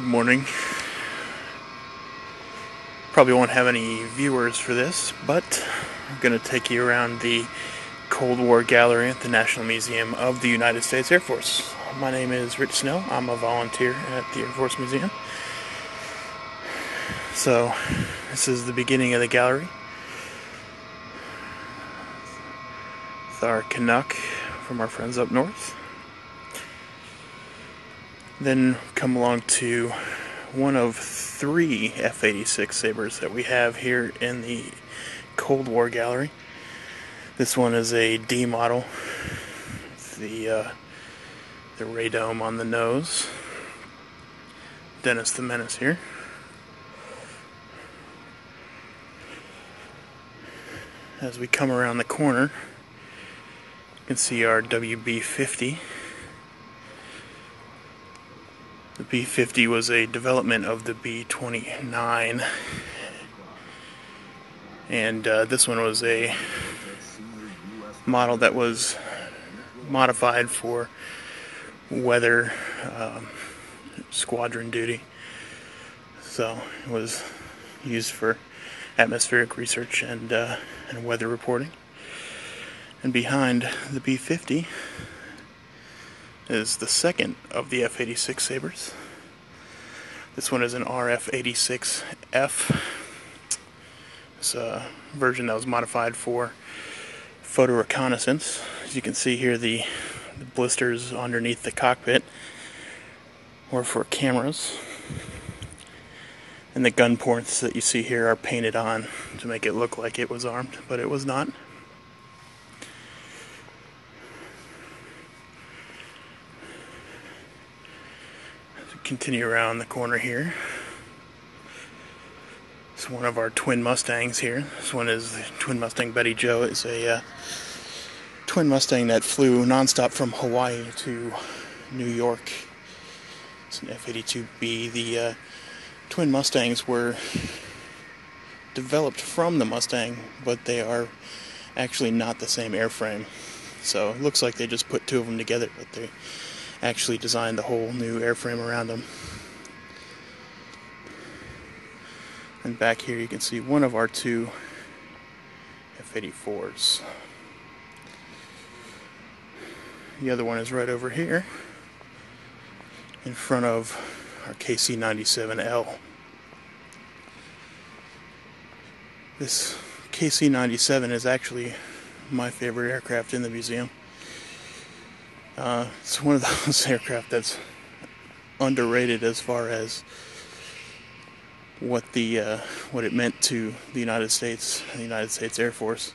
Good morning. Probably won't have any viewers for this, but I'm going to take you around the Cold War Gallery at the National Museum of the United States Air Force. My name is Rich Snell. I'm a volunteer at the Air Force Museum. So, this is the beginning of the gallery. With our Canuck from our friends up north. Then come along to one of three F-86 Sabres that we have here in the Cold War Gallery. This one is a D model, the radome on the nose. Dennis the Menace here. As we come around the corner, you can see our WB-50. The B-50 was a development of the B-29, and this one was a model that was modified for weather squadron duty. So it was used for atmospheric research and weather reporting. And behind the B-50 is the second of the F-86 Sabres. This one is an RF-86F. It's a version that was modified for photo reconnaissance. As you can see here, the blisters underneath the cockpit were for cameras. And the gun ports that you see here are painted on to make it look like it was armed, but it was not. Continue around the corner here. It's one of our twin Mustangs here. This one is the twin Mustang Betty Joe. It's a twin Mustang that flew nonstop from Hawaii to New York. It's an F-82B. The twin Mustangs were developed from the Mustang, but they are actually not the same airframe. So it looks like they just put two of them together, but they actually designed the whole new airframe around them. And back here you can see one of our two F-84s. The other one is right over here in front of our KC-97L. This KC-97 is actually my favorite aircraft in the museum. It's one of those aircraft that's underrated as far as what it meant to the United States Air Force.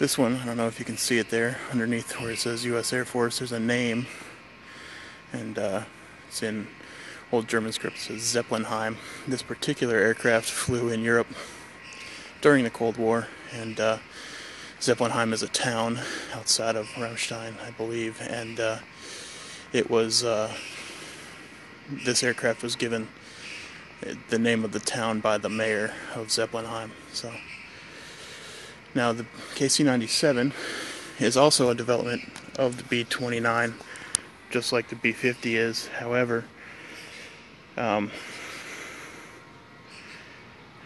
This one, I don't know if you can see it there underneath where it says U.S. Air Force. There's a name, and it's in old German script. It says Zeppelinheim. This particular aircraft flew in Europe during the Cold War, and Zeppelinheim is a town outside of Ramstein, I believe, and it was this aircraft was given the name of the town by the mayor of Zeppelinheim. So now the KC-97 is also a development of the B-29, just like the B-50 is. However,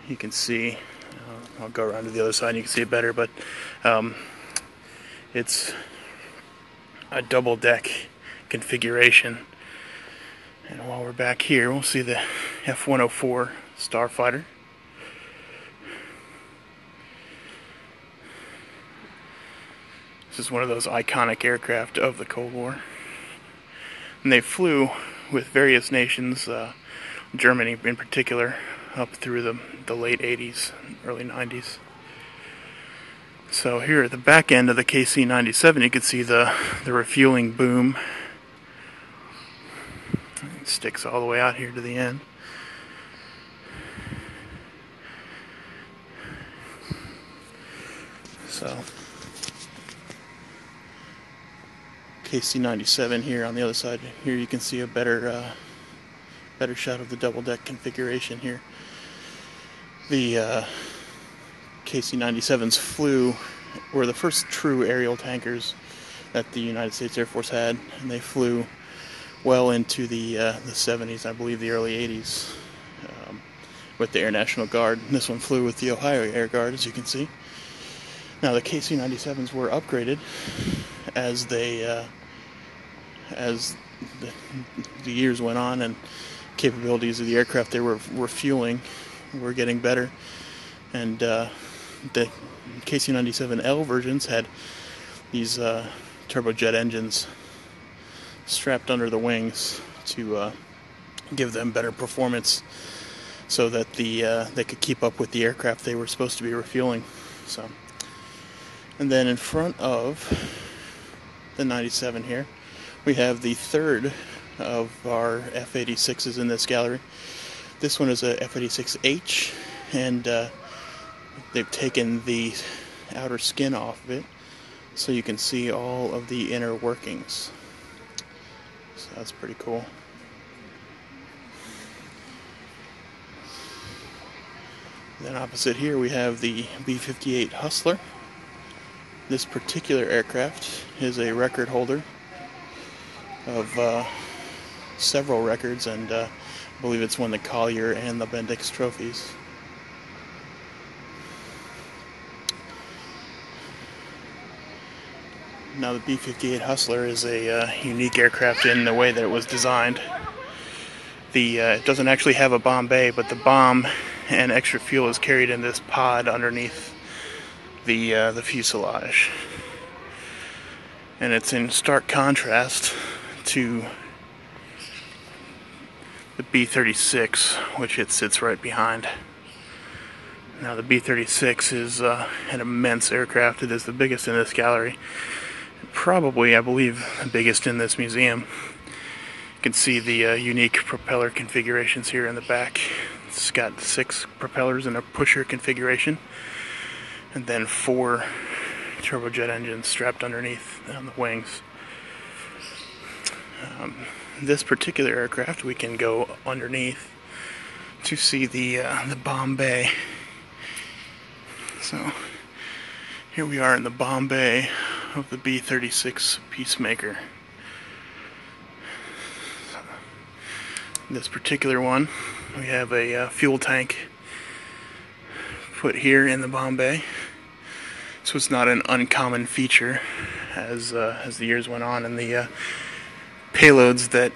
you can see. I'll go around to the other side and you can see it better, but it's a double deck configuration. And while we're back here, we'll see the F-104 Starfighter. This is one of those iconic aircraft of the Cold War. And they flew with various nations, Germany in particular, up through the late 80s, early 90s. So here at the back end of the KC-97, you can see the refueling boom. It sticks all the way out here to the end. So KC-97 here on the other side. Here you can see a better shot of the double deck configuration here. The KC-97s were the first true aerial tankers that the United States Air Force had, and they flew well into the 70s, I believe the early 80s, with the Air National Guard. And this one flew with the Ohio Air Guard, as you can see. Now the KC-97s were upgraded as the years went on, and capabilities of the aircraft they were fueling were getting better. And the KC-97L versions had these turbojet engines strapped under the wings to give them better performance, so that they could keep up with the aircraft they were supposed to be refueling. So, and then in front of the 97 here, we have the third of our F-86s in this gallery. This one is a F-86H, and they've taken the outer skin off of it so you can see all of the inner workings. So that's pretty cool. Then opposite here we have the B-58 Hustler. This particular aircraft is a record holder of several records, and I believe it's won the Collier and the Bendix trophies. Now the B-58 Hustler is a unique aircraft in the way that it was designed. It doesn't actually have a bomb bay, but the bomb and extra fuel is carried in this pod underneath the fuselage. And it's in stark contrast to the B-36, which it sits right behind. Now the B-36 is an immense aircraft. It is the biggest in this gallery. Probably, I believe, the biggest in this museum. You can see the unique propeller configurations here in the back. It's got 6 propellers in a pusher configuration, and then 4 turbojet engines strapped underneath on the wings. This particular aircraft, we can go underneath to see the bomb bay. So here we are in the bomb bay of the B-36 Peacemaker. This particular one, we have a fuel tank put here in the bomb bay. This was not an uncommon feature as the years went on, and the payloads that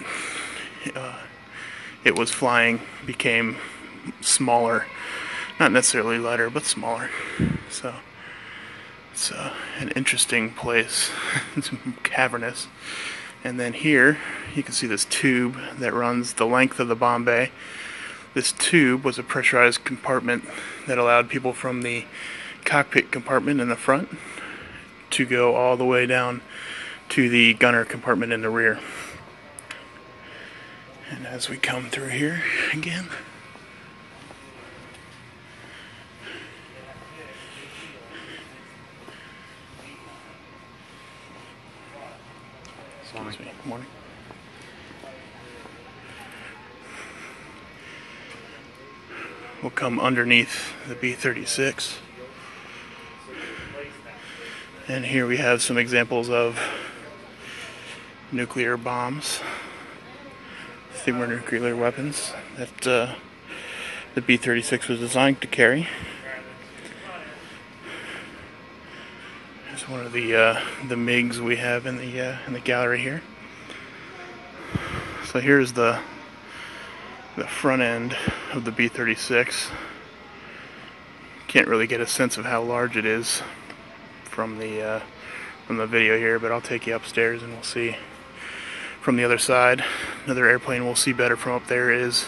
it was flying became smaller. Not necessarily lighter, but smaller. So it's an interesting place. It's cavernous. And then here you can see this tube that runs the length of the bomb bay. This tube was a pressurized compartment that allowed people from the cockpit compartment in the front to go all the way down to the gunner compartment in the rear. And as we come through here again, excuse me, morning. We'll come underneath the B-36, and here we have some examples of nuclear bombs, thermonuclear weapons that the B-36 was designed to carry. Here's one of the MiGs we have in the gallery here. So here's the front end of the B-36. Can't really get a sense of how large it is from the video here, but I'll take you upstairs and we'll see from the other side. Another airplane we'll see better from up there is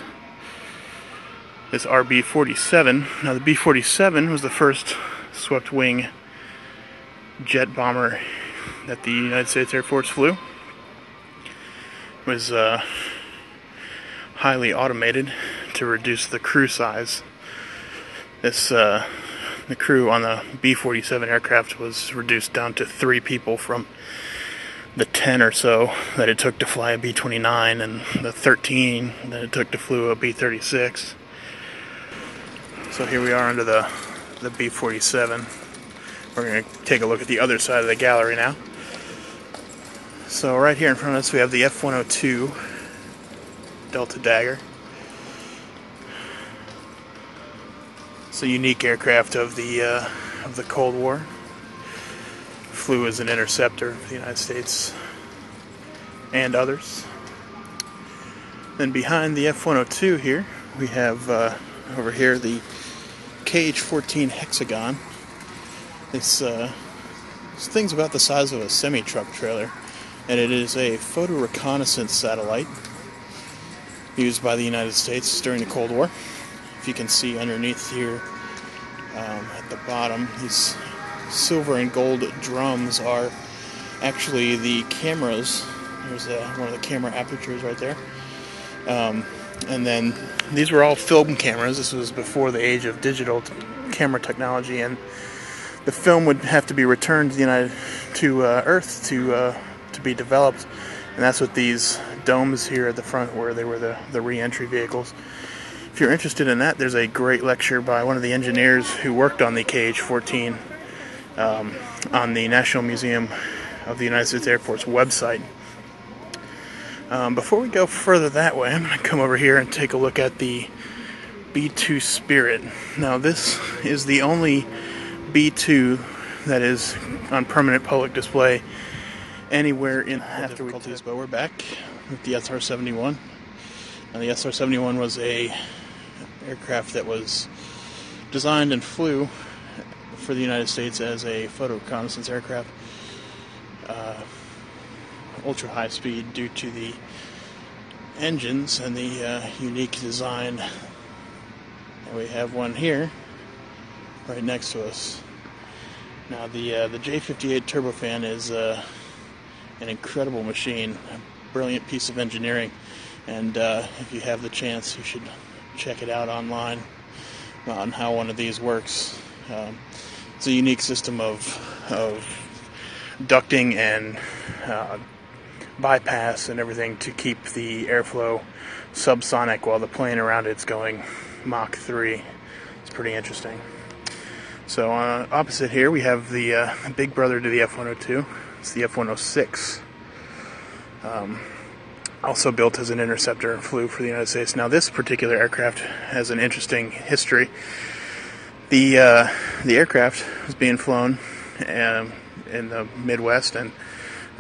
this RB-47. Now the B-47 was the first swept wing jet bomber that the United States Air Force flew. It was highly automated to reduce the crew size. The crew on the B-47 aircraft was reduced down to 3 people from the 10 or so that it took to fly a B-29 and the 13 that it took to fly a B-36. So here we are under the B-47. We're going to take a look at the other side of the gallery now. So right here in front of us we have the F-102. Delta Dagger. It's a unique aircraft of the Cold War. Flew as an interceptor for the United States and others. Then behind the F-102 here, we have over here the KH-14 Hexagon. This thing's about the size of a semi-truck trailer, and it is a photo reconnaissance satellite used by the United States during the Cold War. If you can see underneath here at the bottom, these silver and gold drums are actually the cameras. There's one of the camera apertures right there. And then these were all film cameras. This was before the age of digital camera technology, and the film would have to be returned to Earth to be developed, and that's what these domes here at the front were. They were the re-entry vehicles. If you're interested in that, there's a great lecture by one of the engineers who worked on the KH-14 on the National Museum of the United States Air Force website. Before we go further that way, I'm going to come over here and take a look at the B-2 Spirit. Now, this is the only B-2 that is on permanent public display anywhere in difficulties. But we're back with the SR-71. Now, the SR-71 was a aircraft that was designed and flew for the United States as a photo reconnaissance aircraft. Ultra high speed due to the engines and the unique design. And we have one here right next to us. Now the J-58 turbofan is an incredible machine, a brilliant piece of engineering, and if you have the chance, you should check it out online on how one of these works. It's a unique system of ducting and bypass and everything to keep the airflow subsonic while the plane around it's going Mach 3. It's pretty interesting. So opposite here we have the big brother to the F-102. It's the F-106. Also built as an interceptor and flew for the United States. Now this particular aircraft has an interesting history. The aircraft was being flown in the Midwest and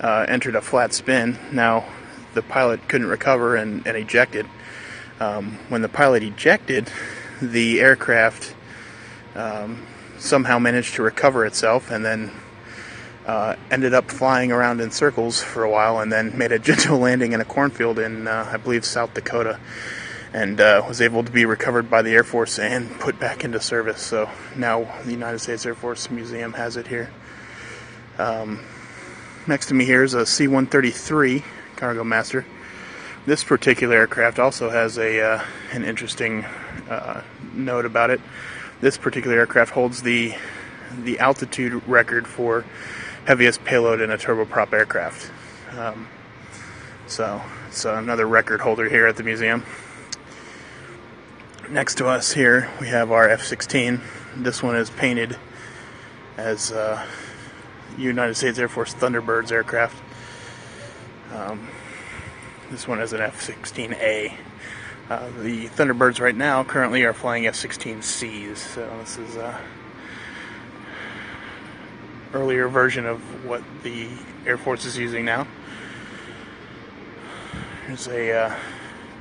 entered a flat spin. Now the pilot couldn't recover and ejected. When the pilot ejected, the aircraft somehow managed to recover itself and then ended up flying around in circles for a while, and then made a gentle landing in a cornfield in I believe South Dakota, and was able to be recovered by the Air Force and put back into service. So now the United States Air Force Museum has it here. Next to me here is a C-133 Cargo Master. This particular aircraft also has an interesting note about it. This particular aircraft holds the altitude record for heaviest payload in a turboprop aircraft. So it's another record holder here at the museum. Next to us here we have our F-16. This one is painted as United States Air Force Thunderbirds aircraft. This one is an F-16A. The Thunderbirds right now currently are flying F-16Cs, so this is a earlier version of what the Air Force is using now. Here's a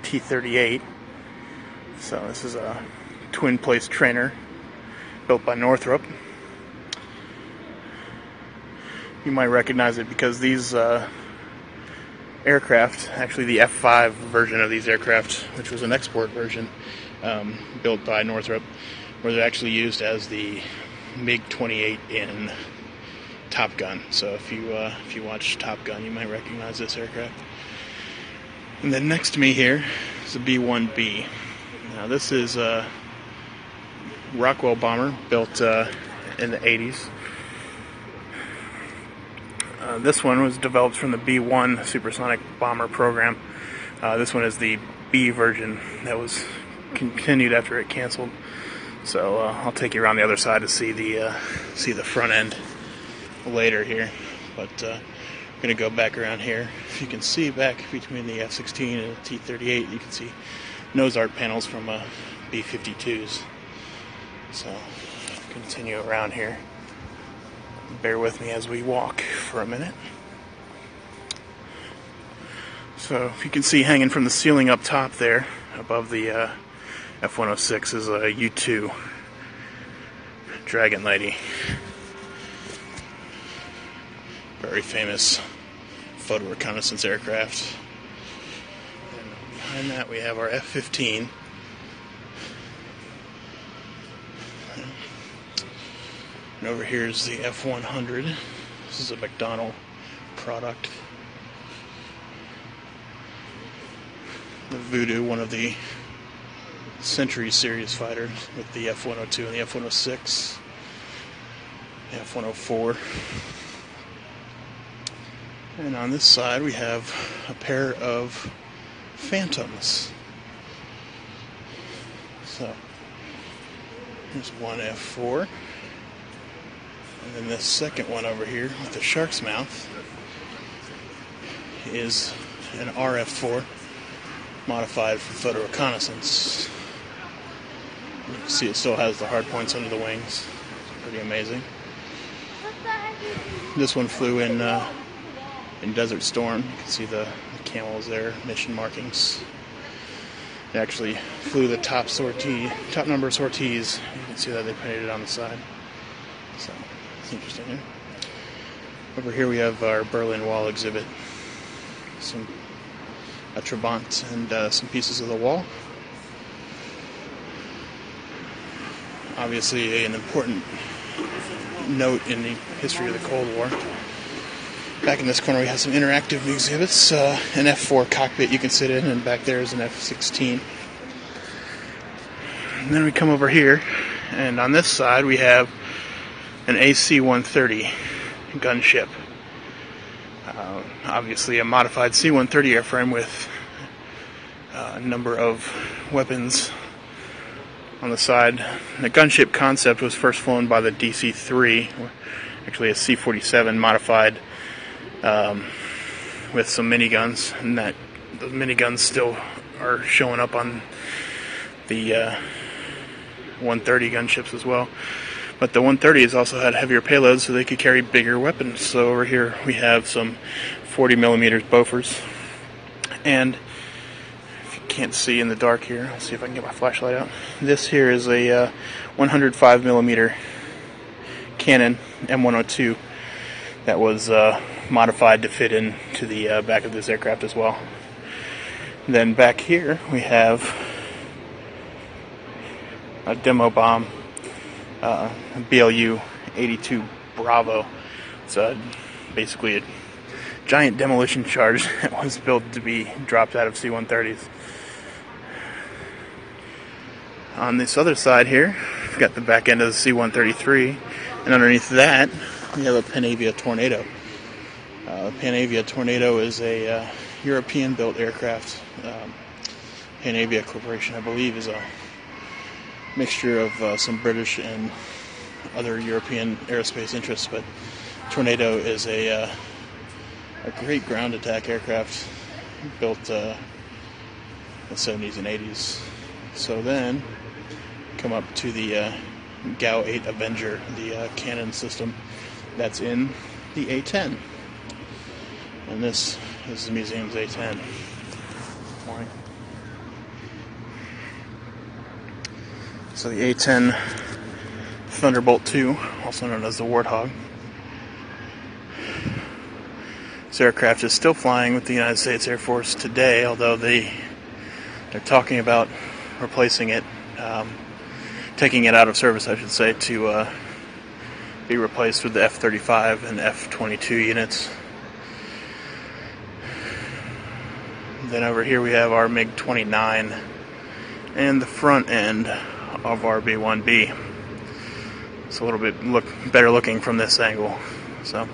T-38. So this is a twin-place trainer built by Northrop. You might recognize it because these aircraft, actually the F-5 version of these aircraft, which was an export version built by Northrop, were actually used as the MiG-28 in Top Gun. So if you watch Top Gun, you might recognize this aircraft. And then next to me here is a B-1B. Now this is a Rockwell bomber built in the 80s. This one was developed from the B-1 supersonic bomber program. This one is the B version that was continued after it canceled. So I'll take you around the other side to see the front end later here. But I'm going to go back around here. If you can see back between the F-16 and the T-38, you can see nose art panels from B-52s. So, continue around here. Bear with me as we walk for a minute. So, if you can see hanging from the ceiling up top there, above the F-106 is a U-2 Dragon Lady. Very famous photo reconnaissance aircraft. And behind that we have our F-15. And over here is the F-100. This is a McDonnell product. The Voodoo, one of the Century series fighters, with the F-102 and the F-106, the F-104. And on this side we have a pair of Phantoms. So here's one F4, and then this second one over here with the shark's mouth is an RF4 modified for photo reconnaissance. You can see it still has the hard points under the wings. It's pretty amazing. This one flew in Desert Storm. You can see the camels there, mission markings. They actually flew the top number of sorties. You can see that they painted it on the side. So it's interesting here. Over here we have our Berlin Wall exhibit. A Trabant and some pieces of the wall. Obviously an important note in the history of the Cold War. Back in this corner we have some interactive exhibits, an F4 cockpit you can sit in, and back there is an F-16. And then we come over here, and on this side we have an AC-130 gunship. Obviously a modified C-130 airframe with a number of weapons on the side. The gunship concept was first flown by the DC-3, actually a C-47 modified with some miniguns, and those miniguns still are showing up on the 130 gunships as well. But the 130s also had heavier payloads, so they could carry bigger weapons. So over here we have some 40mm Bofors, and if you can't see in the dark here, I'll see if I can get my flashlight out. This here is a 105mm Canon M102 that was modified to fit into the back of this aircraft as well. And then back here we have a demo bomb, BLU-82 Bravo. It's basically a giant demolition charge that was built to be dropped out of C-130s. On this other side here, we've got the back end of the C-133, and underneath that we have a Panavia Tornado. Panavia Tornado is a European-built aircraft. Panavia Corporation, I believe, is a mixture of some British and other European aerospace interests, but Tornado is a great ground attack aircraft built in the 70s and 80s. So then come up to the GAU 8 Avenger, the cannon system that's in the A-10. And this is the museum's A-10. Morning. So the A-10 Thunderbolt II, also known as the Warthog. This aircraft is still flying with the United States Air Force today, although they're talking about replacing it, taking it out of service, I should say, to be replaced with the F-35 and F-22 units. Then over here we have our MiG-29 and the front end of our B-1B. It's a little bit better looking from this angle. So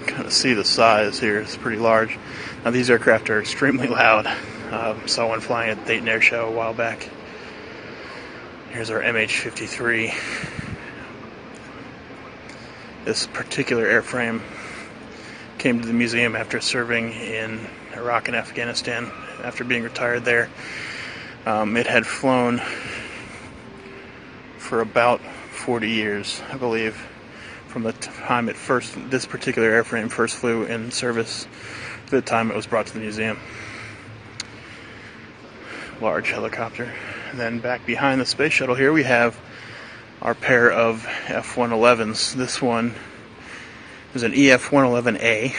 kind of see the size here. It's pretty large. Now these aircraft are extremely loud. Saw one flying at the Dayton Air Show a while back. Here's our MH-53. This particular airframe came to the museum after serving in Iraq and Afghanistan. After being retired there, it had flown for about 40 years, I believe, from the time this particular airframe first flew in service to the time it was brought to the museum. Large helicopter. And then back behind the space shuttle here we have our pair of F-111s. This one is an EF-111A,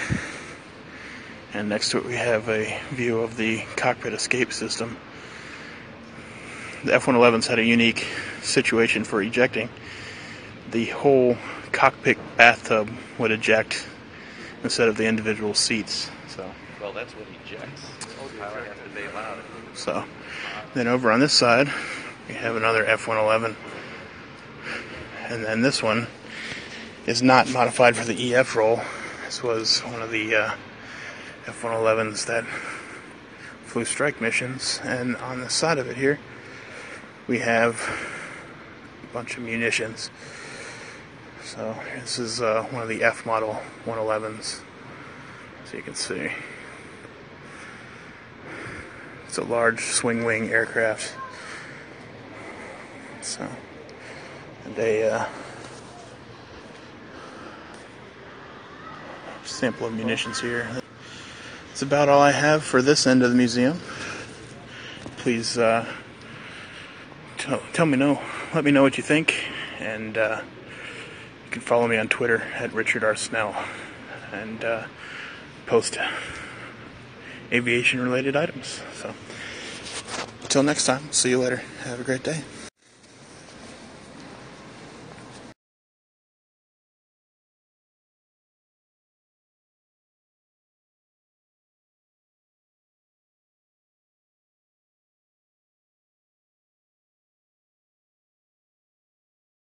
and next to it we have a view of the cockpit escape system. The F-111s had a unique situation for ejecting. The whole cockpit bathtub would eject instead of the individual seats. Well, that's what ejects. The pilot has to bail out. So, then over on this side, we have another F-111. And then this one is not modified for the EF role. This was one of the F-111s that flew strike missions. And on the side of it here, we have a bunch of munitions. So this is one of the F model 111s. So you can see. It's a large swing wing aircraft. So, and a sample of munitions here. That's about all I have for this end of the museum. Please let me know what you think, and you can follow me on Twitter at Richard R. Snell, and post aviation related items. So until next time, see you later. Have a great day.